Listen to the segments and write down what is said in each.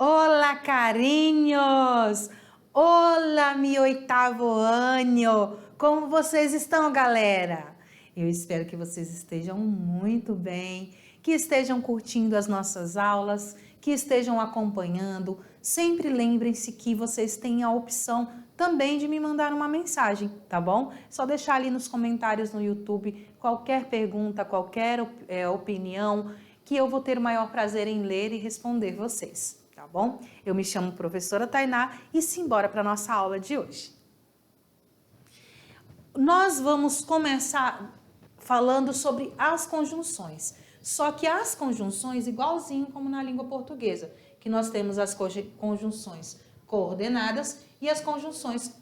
Olá, carinhos! Olá, meu oitavo ano! Como vocês estão, galera? Eu espero que vocês estejam muito bem, que estejam curtindo as nossas aulas, que estejam acompanhando. Sempre lembrem-se que vocês têm a opção também de me mandar uma mensagem, tá bom? Só deixar ali nos comentários no YouTube qualquer pergunta, qualquer opinião, que eu vou ter o maior prazer em ler e responder vocês. Tá bom? Eu me chamo professora Tainá e simbora para a nossa aula de hoje. Nós vamos começar falando sobre as conjunções. Só que as conjunções, igualzinho como na língua portuguesa, que nós temos as conjunções coordenadas e as conjunções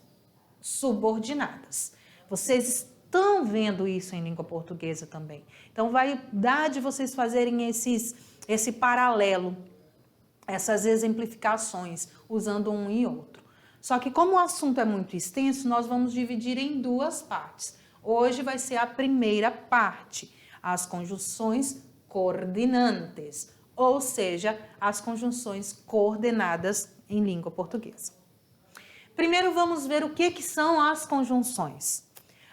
subordinadas. Vocês estão vendo isso em língua portuguesa também. Então vai dar de vocês fazerem esse paralelo, essas exemplificações, usando um e outro. Só que como o assunto é muito extenso, nós vamos dividir em duas partes. Hoje vai ser a primeira parte, as conjunções coordinantes, ou seja, as conjunções coordenadas em língua portuguesa. Primeiro vamos ver o que são as conjunções.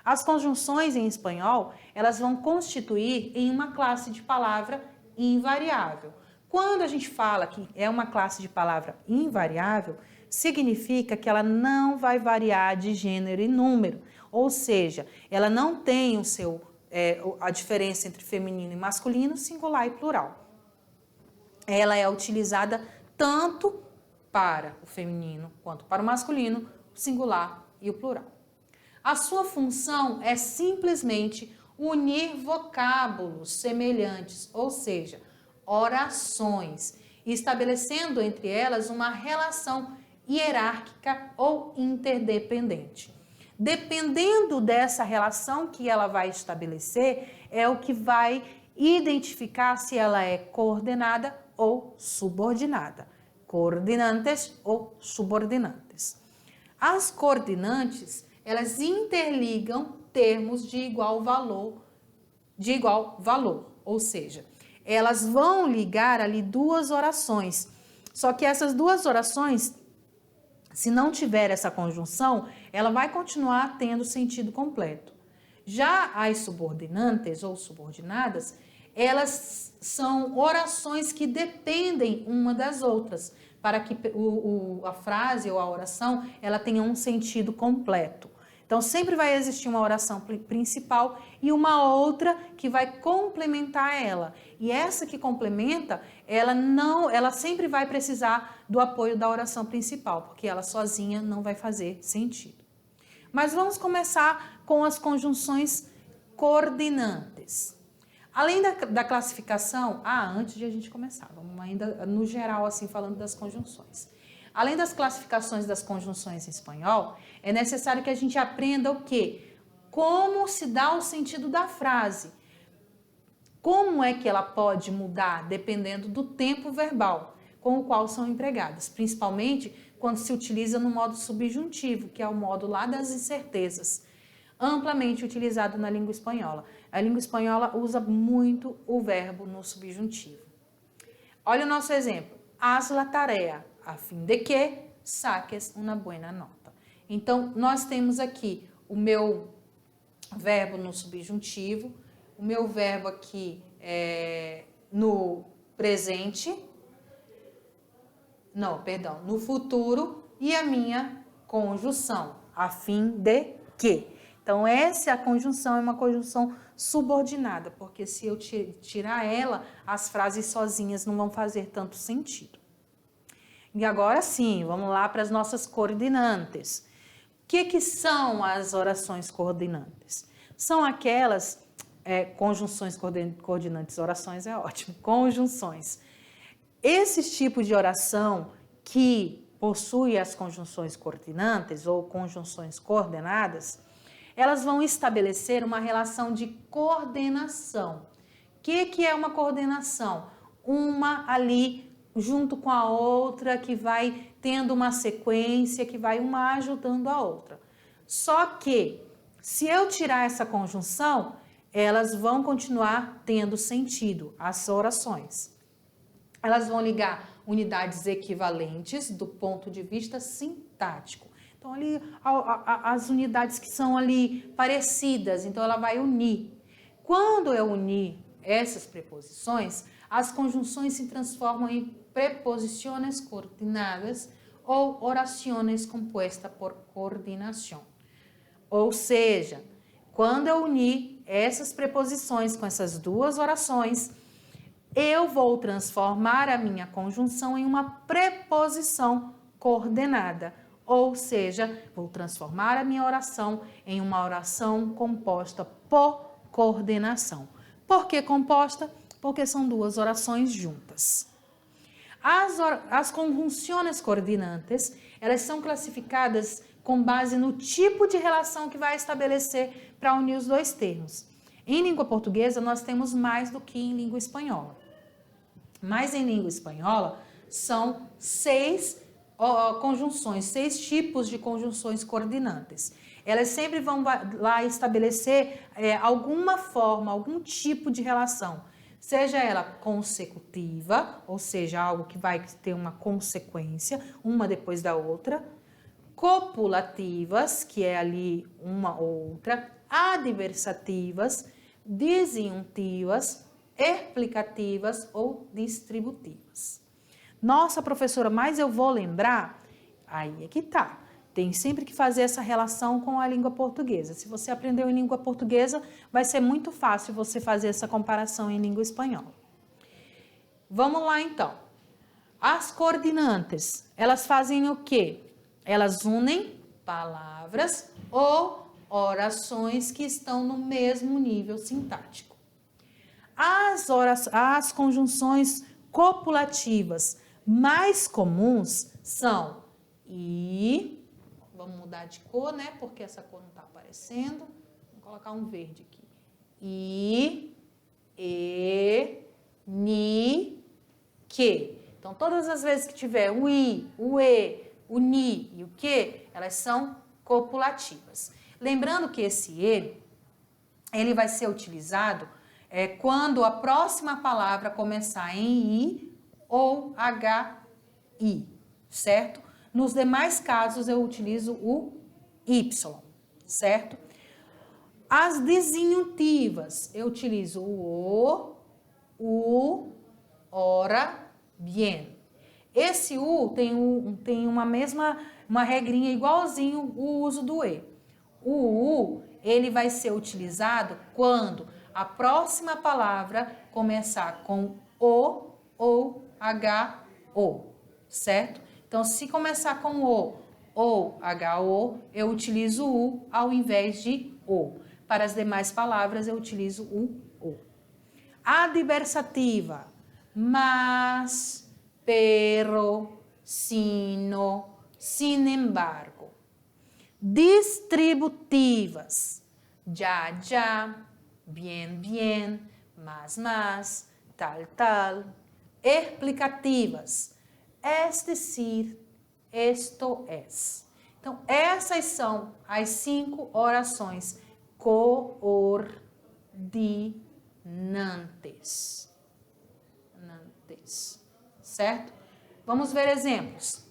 As conjunções em espanhol, elas vão constituir em uma classe de palavra invariável. Quando a gente fala que é uma classe de palavra invariável, significa que ela não vai variar de gênero e número, ou seja, ela não tem a diferença entre feminino e masculino, singular e plural. Ela é utilizada tanto para o feminino quanto para o masculino, o singular e o plural. A sua função é simplesmente unir vocábulos semelhantes, ou seja, orações, estabelecendo entre elas uma relação hierárquica ou interdependente. Dependendo dessa relação que ela vai estabelecer, é o que vai identificar se ela é coordenada ou subordinada. Coordinantes ou subordinantes. As coordinantes, elas interligam termos de igual valor, ou seja, elas vão ligar ali duas orações. Só que essas duas orações, se não tiver essa conjunção, ela vai continuar tendo sentido completo. Já as subordinantes ou subordinadas, elas são orações que dependem uma das outras, para que a frase ou a oração ela tenha um sentido completo. Então, sempre vai existir uma oração principal e uma outra que vai complementar ela. E essa que complementa, ela sempre vai precisar do apoio da oração principal, porque ela sozinha não vai fazer sentido. Mas vamos começar com as conjunções coordinantes. Além da classificação, antes de a gente começar, vamos ainda no geral assim falando das conjunções. Além das classificações das conjunções em espanhol, é necessário que a gente aprenda o quê? Como se dá o sentido da frase. Como é que ela pode mudar dependendo do tempo verbal com o qual são empregadas, principalmente quando se utiliza no modo subjuntivo, que é o modo lá das incertezas, amplamente utilizado na língua espanhola. A língua espanhola usa muito o verbo no subjuntivo. Olha o nosso exemplo. Haz la tarea, a fim de que saques una buena nota. Então, nós temos aqui o meu verbo no subjuntivo, o meu verbo aqui no presente, no futuro e a minha conjunção, a fim de que. Então, essa conjunção é uma conjunção subordinada, porque se eu tirar ela, as frases sozinhas não vão fazer tanto sentido. E agora sim, vamos lá para as nossas coordinantes. O que são as orações coordinantes? São aquelas conjunções coordinantes, orações é ótimo, conjunções. Esses tipos de oração que possuem as conjunções coordinantes ou conjunções coordenadas, elas vão estabelecer uma relação de coordenação. O que é uma coordenação? Uma ali junto com a outra, que vai tendo uma sequência, que vai uma ajudando a outra. Só que, se eu tirar essa conjunção, elas vão continuar tendo sentido, as orações. Elas vão ligar unidades equivalentes do ponto de vista sintático. Então, ali, as unidades que são ali parecidas, então ela vai unir. Quando eu unir essas preposições, as conjunções se transformam em preposições coordenadas ou orações compostas por coordenação. Ou seja, quando eu unir essas preposições com essas duas orações, eu vou transformar a minha conjunção em uma preposição coordenada. Ou seja, vou transformar a minha oração em uma oração composta por coordenação. Por que composta? Porque são duas orações juntas. As conjunções coordenantes, elas são classificadas com base no tipo de relação que vai estabelecer para unir os dois termos. Em língua portuguesa, nós temos mais do que em língua espanhola. Mas em língua espanhola, são 6 conjunções, 6 tipos de conjunções coordenantes. Elas sempre vão lá estabelecer alguma forma, algum tipo de relação, seja ela consecutiva, ou seja, algo que vai ter uma consequência, uma depois da outra, copulativas, que é ali uma outra, adversativas, disjuntivas, explicativas ou distributivas. Nossa, professora, mas eu vou lembrar? Aí é que tá. Tem sempre que fazer essa relação com a língua portuguesa. Se você aprendeu em língua portuguesa, vai ser muito fácil você fazer essa comparação em língua espanhola. Vamos lá, então. As coordenantes, elas fazem o quê? Elas unem palavras ou orações que estão no mesmo nível sintático. As conjunções copulativas mais comuns são e, vamos mudar de cor, né? Porque essa cor não está aparecendo. Vou colocar um verde aqui. I, ni, que. Então, todas as vezes que tiver o i, o e, o ni e o que, elas são copulativas. Lembrando que esse e, ele vai ser utilizado quando a próxima palavra começar em i ou hi, certo? Nos demais casos, eu utilizo o y, certo? As disjuntivas, eu utilizo o, ora, bien. Esse tem uma regrinha igualzinho o uso do e. O ele vai ser utilizado quando a próxima palavra começar com o ou ho, certo? Então, se começar com o ou ho, eu utilizo o ao invés de o. Para as demais palavras, eu utilizo o. Adversativa, mas, pero, sino, sin embargo. Distributivas, ya, bien, mas, tal. Explicativas, es decir, esto es. Então, essas são as 5 orações coordenantes. Certo? Vamos ver exemplos.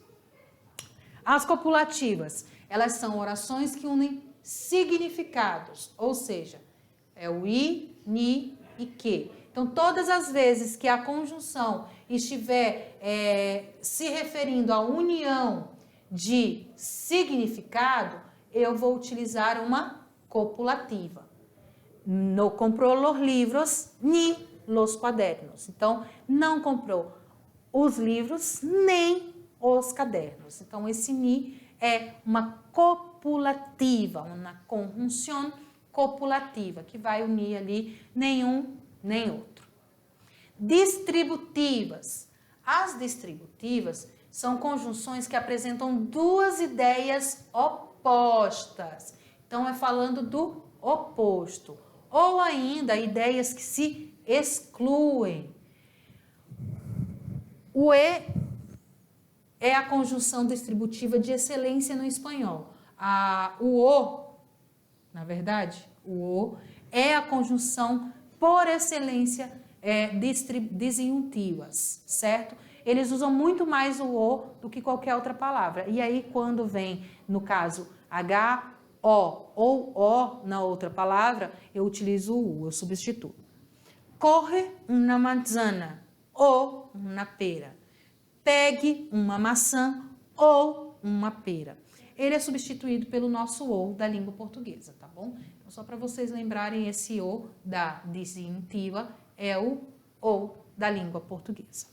As copulativas, elas são orações que unem significados, ou seja, é o i, ni e que. Então, todas as vezes que a conjunção estiver se referindo à união de significado, eu vou utilizar uma copulativa. No comprou los livros, ni los cadernos. Então, não comprou os livros, nem os cadernos. Então, esse ni é uma copulativa, uma conjunção copulativa, que vai unir ali nenhum nem outro. Distributivas. As distributivas são conjunções que apresentam 2 ideias opostas. Então, é falando do oposto. Ou ainda, ideias que se excluem. O e é a conjunção distributiva de excelência no espanhol. Na verdade, o é a conjunção por excelência disjuntivas, certo? eles usam muito mais o o do que qualquer outra palavra. E aí, quando vem, no caso, H, O ou O na outra palavra, eu utilizo o U, eu substituo. Corre uma manzana ou uma pera. Pegue uma maçã ou uma pera. Ele é substituído pelo nosso O da língua portuguesa, tá bom? Então, só para vocês lembrarem, esse O da disjuntiva é o O da língua portuguesa.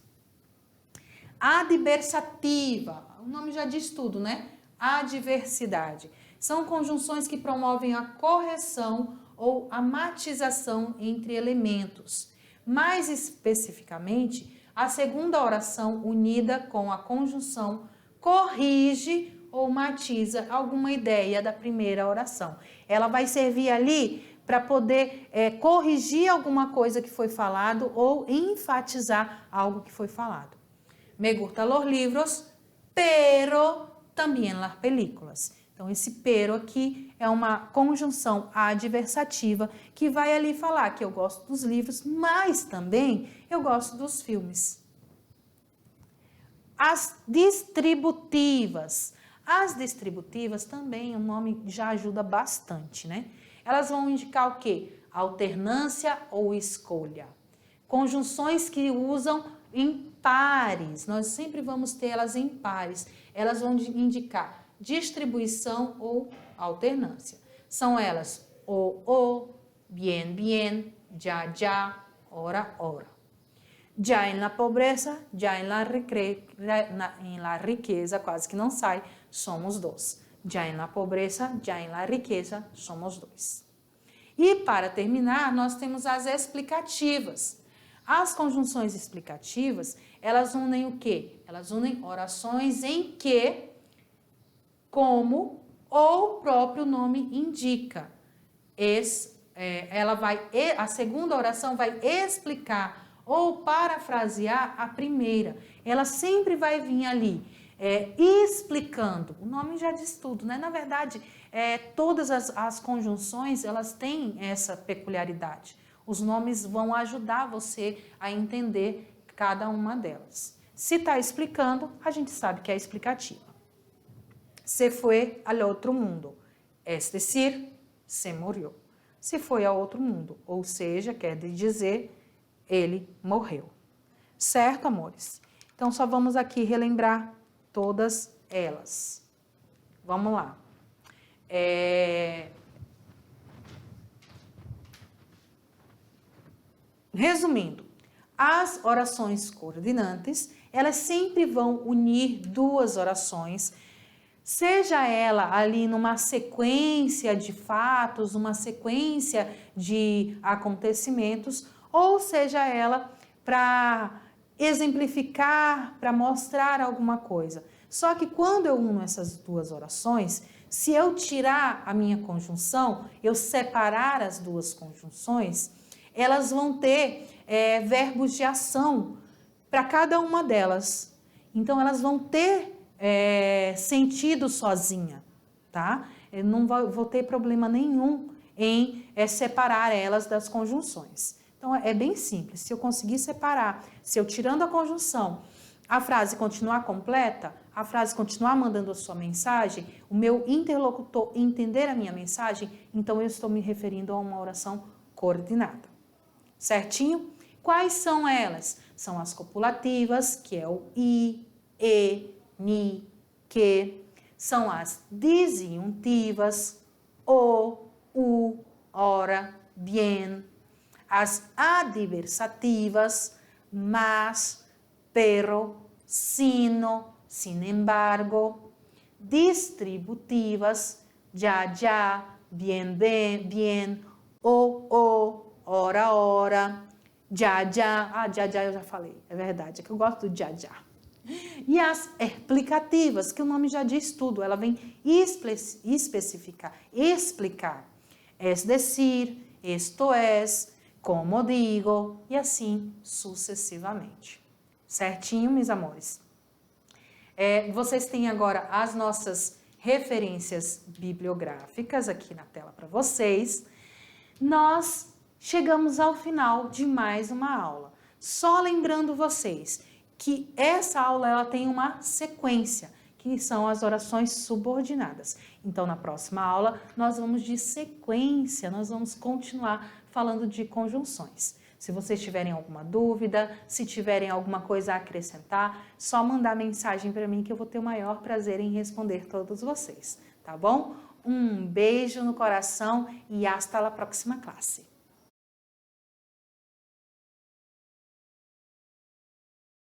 Adversativa, o nome já diz tudo, né? Adversidade. São conjunções que promovem a correção ou a matização entre elementos. Mais especificamente, a segunda oração unida com a conjunção corrige ou matiza alguma ideia da primeira oração. Ela vai servir ali para poder corrigir alguma coisa que foi falado ou enfatizar algo que foi falado. Me gusta los libros, pero también las películas. Então, esse pero aqui é uma conjunção adversativa que vai ali falar que eu gosto dos livros, mas também eu gosto dos filmes. As distributivas. As distributivas também, o nome já ajuda bastante, né? Elas vão indicar o quê? Alternância ou escolha. Conjunções que usam em pares. Nós sempre vamos ter elas em pares. Elas vão indicar distribuição ou alternância. São elas o, bien, bien, ya, ya, ora, ora. Já em la pobreza, já em la riqueza, quase que não sai, somos dois. Já em la pobreza, já em la riqueza, somos dois. E para terminar, nós temos as explicativas. As conjunções explicativas, elas unem o quê? Elas unem orações em que, como ou o próprio nome indica. A segunda oração vai explicar ou parafrasear a primeira. Ela sempre vai vir ali explicando. O nome já diz tudo, né? Na verdade, todas as conjunções, elas têm essa peculiaridade. Os nomes vão ajudar você a entender cada uma delas. Se está explicando, a gente sabe que é explicativa. Se foi ao outro mundo, es decir, se morreu. Se foi ao outro mundo, ou seja, quer dizer, ele morreu. Certo, amores? Então, só vamos aqui relembrar todas elas. Vamos lá. Resumindo, as orações coordenantes, elas sempre vão unir duas orações, seja ela ali numa sequência de fatos, uma sequência de acontecimentos, ou seja ela para exemplificar, para mostrar alguma coisa. Só que quando eu uno essas duas orações, se eu tirar a minha conjunção, eu separar as duas conjunções, elas vão ter verbos de ação para cada uma delas. Então, elas vão ter sentido sozinha, tá? Eu não vou ter problema nenhum em separar elas das conjunções. Então, é bem simples. Se eu conseguir separar, se eu tirando a conjunção, a frase continuar completa, a frase continuar mandando a sua mensagem, o meu interlocutor entender a minha mensagem, então eu estou me referindo a uma oração coordenada. Certinho? Quais são elas? São as copulativas, que é o i, e, ni, que. São as disjuntivas, o, u, ora, bien. As adversativas, mas, pero, sino, sin embargo. Distributivas, ya, ya, bien, bien, o, ora, ora, já, já. Ah, já, já eu já falei, é verdade, é que eu gosto do já, já. E as explicativas, que o nome já diz tudo, ela vem especificar, explicar. Es decir, esto es, como digo, e assim sucessivamente. Certinho, meus amores? Vocês têm agora as nossas referências bibliográficas aqui na tela para vocês. Nós chegamos ao final de mais uma aula. Só lembrando vocês que essa aula ela tem uma sequência, que são as orações subordinadas. Então, na próxima aula, nós vamos de sequência, nós vamos continuar falando de conjunções. Se vocês tiverem alguma dúvida, se tiverem alguma coisa a acrescentar, só mandar mensagem para mim que eu vou ter o maior prazer em responder todos vocês, tá bom? Um beijo no coração e hasta a próxima classe.